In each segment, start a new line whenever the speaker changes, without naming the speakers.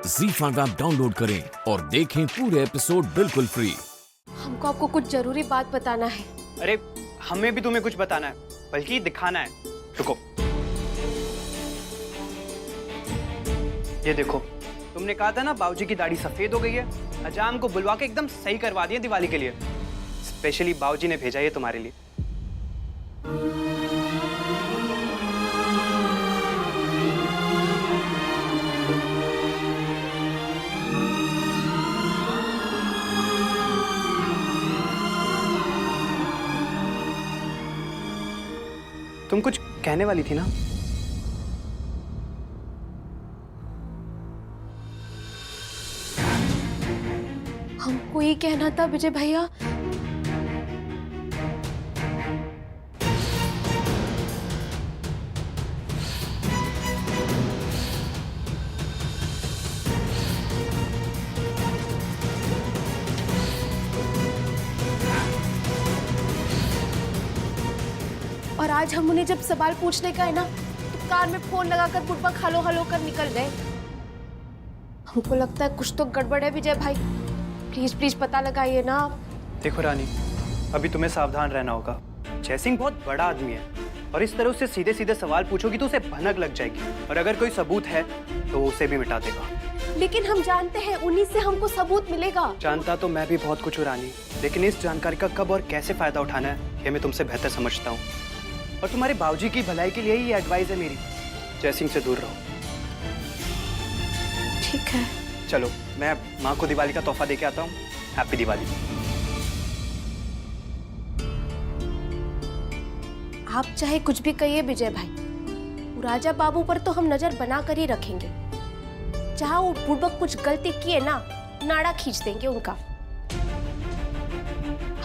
ZEE5 app download करें और देखें पूरे एपिसोड बिल्कुल फ्री।
हमको आपको कुछ जरूरी बात बताना है।
अरे हमें भी तुम्हें कुछ बताना है, बल्कि दिखाना है। रुको, ये देखो, तुमने कहा था ना बाबूजी की दाढ़ी सफेद हो गई है। अजाम को बुलवा के एकदम सही करवा दिया दिवाली के लिए। स्पेशली बाबूजी ने भेजा ये तुम्हारे लिए। तुम कुछ कहने वाली थी ना?
हमको ये कहना था विजय भैया, और आज हम उन्हें जब सवाल पूछने का है ना, तो कार में फोन लगाकर बुढ़बक हलो हलो कर निकल गए। हमको लगता है कुछ तो गड़बड़ है विजय भाई, प्लीज प्लीज पता लगाइए ना।
देखो रानी, अभी तुम्हें सावधान रहना होगा। जयसिंह बहुत बड़ा आदमी है और इस तरह उससे सीधे सीधे सवाल पूछोगी तो उसे भनक लग जाएगी, और अगर कोई सबूत है तो वो उसे भी मिटा देगा।
लेकिन हम जानते हैं उन्हीं से हमको सबूत मिलेगा।
जानता तो मैं भी बहुत कुछ हूँ रानी, लेकिन इस जानकारी का कब और कैसे फायदा उठाना है ये मैं तुमसे बेहतर समझता हूँ। और तुम्हारे बाबूजी की भलाई के लिए ही ये एडवाइस है मेरी, जयसिंह से दूर रहो।
ठीक है,
चलो मैं माँ को दिवाली का तोहफा देके आता हूँ। हैप्पी दिवाली।
आप चाहे कुछ भी कहिए विजय भाई, वो राजा बाबू पर तो हम नजर बना कर ही रखेंगे। जहाँ वो बुड़बक कुछ गलती किए ना, नाड़ा खींच देंगे उनका।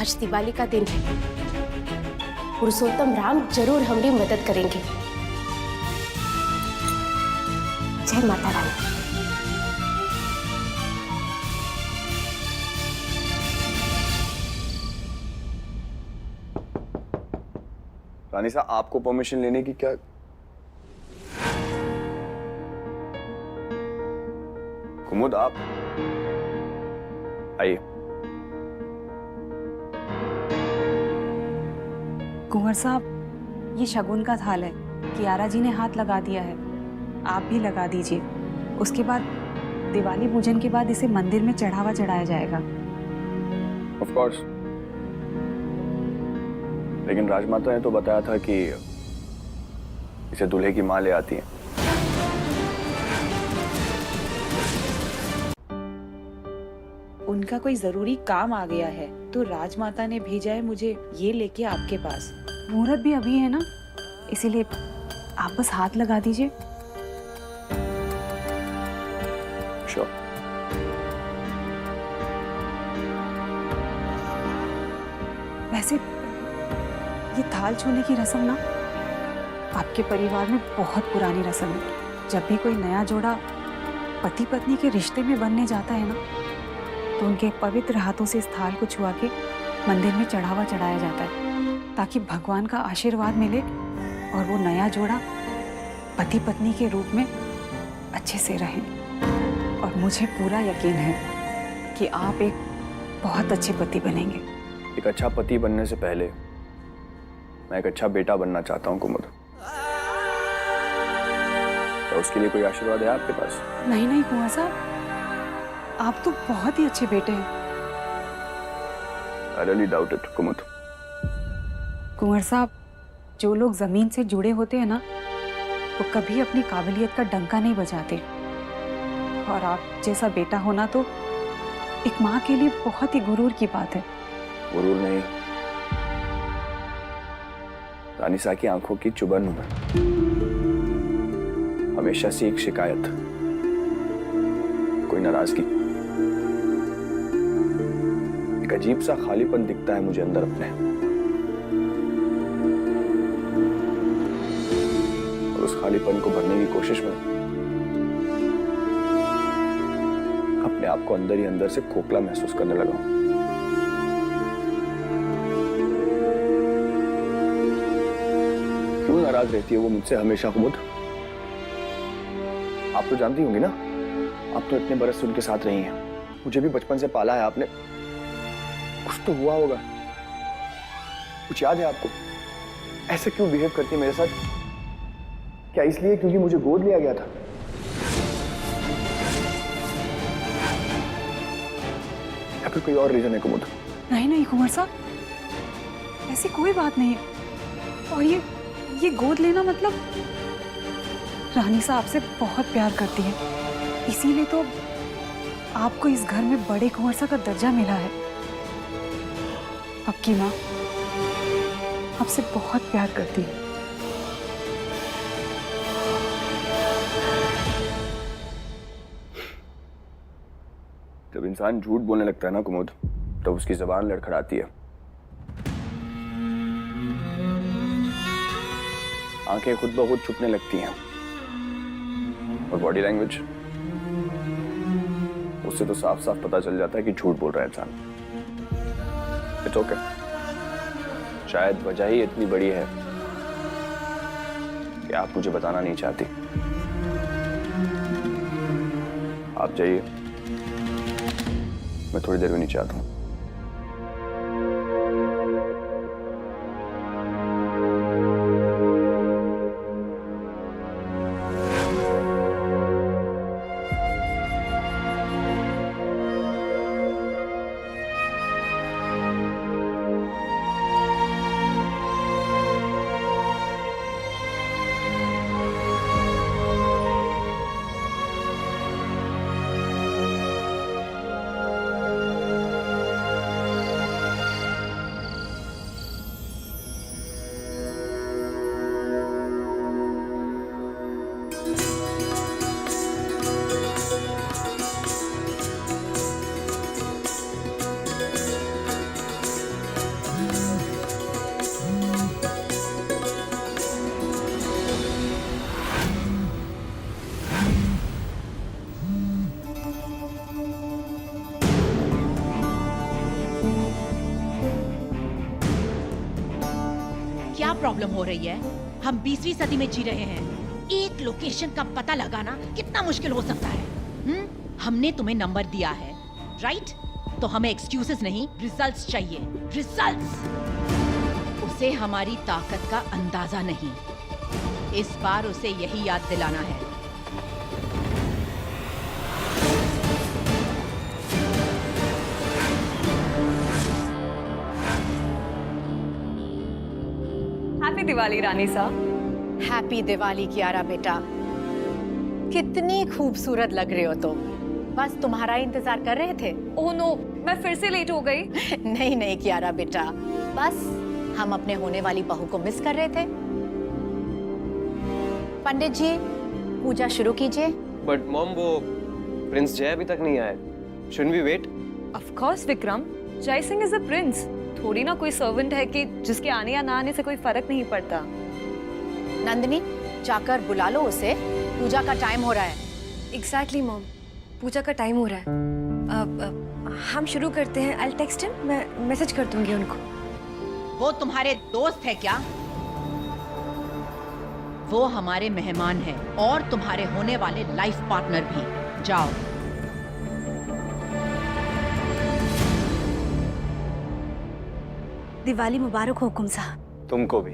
आज दिवाली का दिन है, पुरुषोत्तम राम जरूर हमारी मदद करेंगे। जय माता रानी।
रानी साहब, आपको परमिशन लेने की क्या? कुमुद, आप आइए।
कुंवर साहब, ये शगुन का थाल है। कियारा जी ने हाथ लगा दिया है, आप भी लगा दीजिए। उसके बाद दिवाली पूजन के बाद इसे मंदिर में चढ़ावा चढ़ाया जाएगा।
ऑफ कोर्स, लेकिन राजमाता ने तो बताया था कि इसे दूल्हे की माँ ले आती है।
उनका कोई जरूरी काम आ गया है तो राजमाता ने भेजा है मुझे ये लेके आपके पास। मुहूर्त भी अभी है ना, इसीलिए आप बस हाथ लगा दीजिए।
श्योर।
वैसे ये थाल छूने की रस्म ना आपके परिवार में बहुत पुरानी रस्म है। जब भी कोई नया जोड़ा पति पत्नी के रिश्ते में बनने जाता है ना, तो उनके पवित्र हाथों से इस थाल को छुआ के मंदिर में चढ़ावा चढ़ाया जाता है, ताकि भगवान का आशीर्वाद मिले और वो नया जोड़ा पति पत्नी के रूप में अच्छे से रहें। और मुझे पूरा यकीन है कि आप एक बहुत अच्छे पति बनेंगे।
एक अच्छा पति बनने से पहले मैं एक अच्छा बेटा बनना चाहता हूँ कुमुद। तो उसके लिए कोई आशीर्वाद है आपके पास?
नहीं नहीं कुंवर साहब, आप तो बहुत ही अच्छे बेटे हैं।
I really doubt it, कुमुद।
कुंवर साहब, जो लोग जमीन से जुड़े होते हैं ना, वो कभी अपनी काबिलियत का डंका नहीं बजाते। और आप जैसा बेटा होना तो एक माँ के लिए बहुत ही गुरूर की बात है।
गुरूर नहीं, रानी साहब की आंखों की चुभन हूं मैं। हमेशा से एक शिकायत, कोई नाराजगी, एक अजीब सा खालीपन दिखता है मुझे अंदर अपने। और उस खालीपन को भरने की कोशिश में अपने आप को अंदर ही अंदर से खोखला महसूस करने लगा हूं। क्यों नाराज रहती है वो मुझसे हमेशा कुमुद? आप तो जानती होंगी ना, आप तो इतने बरस से उनके साथ रही हैं, मुझे भी बचपन से पाला है आपने, कुछ तो हुआ होगा। कुछ याद है आपको? ऐसे क्यों बिहेव करती है मेरे साथ? क्या इसलिए क्योंकि मुझे गोद लिया गया था? या फिर कोई और रीजन है कुमुद?
नहीं नहीं कुंवर साहब, ऐसी कोई बात नहीं है। और ये गोद लेना मतलब रानी साहब आपसे बहुत प्यार करती है, इसीलिए तो आपको इस घर में बड़े कुंवर साहब का दर्जा मिला है। आपकी माँ आपसे बहुत प्यार करती है।
जब इंसान झूठ बोलने लगता है ना कुमुद, तब उसकी जुबान लड़खड़ाती है, आंखें खुद ब खुद छुपने लगती हैं, और बॉडी लैंग्वेज, उससे तो साफ साफ पता चल जाता है कि झूठ बोल रहा है इंसान। इट्स ओके, शायद वजह ही इतनी बड़ी है कि आप मुझे बताना नहीं चाहती। आप जाइए, मैं थोड़ी देर में नीचे आता हूँ।
क्या प्रॉब्लम हो रही है? हम 20वीं सदी में जी रहे हैं। एक लोकेशन का पता लगाना कितना मुश्किल हो सकता है? हमने तुम्हें नंबर दिया है, राइट? तो हमें एक्सक्यूजेस नहीं, रिजल्ट्स चाहिए। रिजल्ट्स! उसे हमारी ताकत का अंदाजा नहीं, इस बार उसे यही याद दिलाना है।
हैप्पी दिवाली रानी साहब।
हैप्पी दिवाली कियारा बेटा। कितनी खूबसूरत लग रहे हो तुम। बस तुम्हारा इंतजार कर रहे थे।
ओह नो, मैं फिर से लेट हो गई।
नहीं नहीं कियारा बेटा, बस हम अपने होने वाली बहू को मिस कर रहे थे। पंडित जी, पूजा शुरू कीजिए।
बट मॉम, वो प्रिंस जय अभी तक नहीं आए। Should we wait?
Of course Vikram, Jai Singh is a prince. थोड़ी ना कोई सर्वेंट है कि जिसके आने या ना आने से कोई फर्क नहीं पड़ता।
नंदिनी, जाकर बुला लो उसे, पूजा का टाइम हो रहा है।
एग्जैक्टली मॉम, पूजा का टाइम हो रहा है। हम शुरू करते हैं। आई टेक्स्ट हिम, मैं मैसेज कर दूंगी उनको।
वो तुम्हारे दोस्त है क्या? वो हमारे मेहमान हैं और तुम्हारे होने वाले लाइफ पार्टनर भी। जाओ।
दिवाली मुबारक हो हुकुम साहब।
तुमको भी।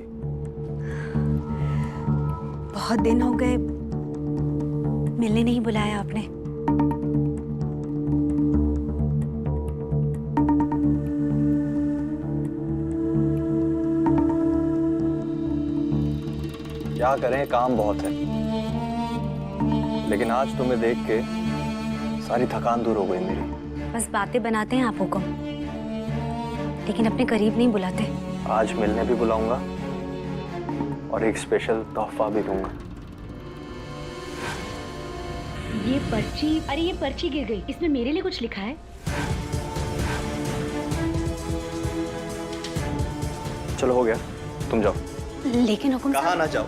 बहुत दिन हो गए, मिलने नहीं बुलाया आपने।
क्या करें, काम बहुत है, लेकिन आज तुम्हें देख के सारी थकान दूर हो गई मेरी।
बस बातें बनाते हैं आप हुकुम, लेकिन अपने करीब नहीं बुलाते।
आज मिलने भी बुलाऊंगा और एक स्पेशल तोहफा भी दूंगा।
ये पर्ची, अरे ये पर्ची गिर गई, इसमें मेरे लिए कुछ लिखा है।
चलो हो गया, तुम जाओ।
लेकिन हुकुम
कहाँ ना जाओ।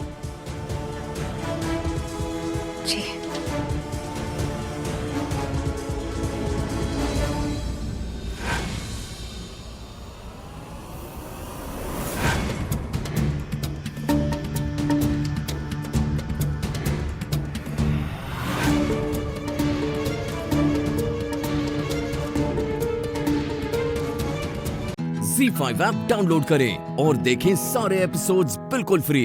जी।
ZEE5 ऐप डाउनलोड करें और देखें सारे एपिसोड्स बिल्कुल फ्री।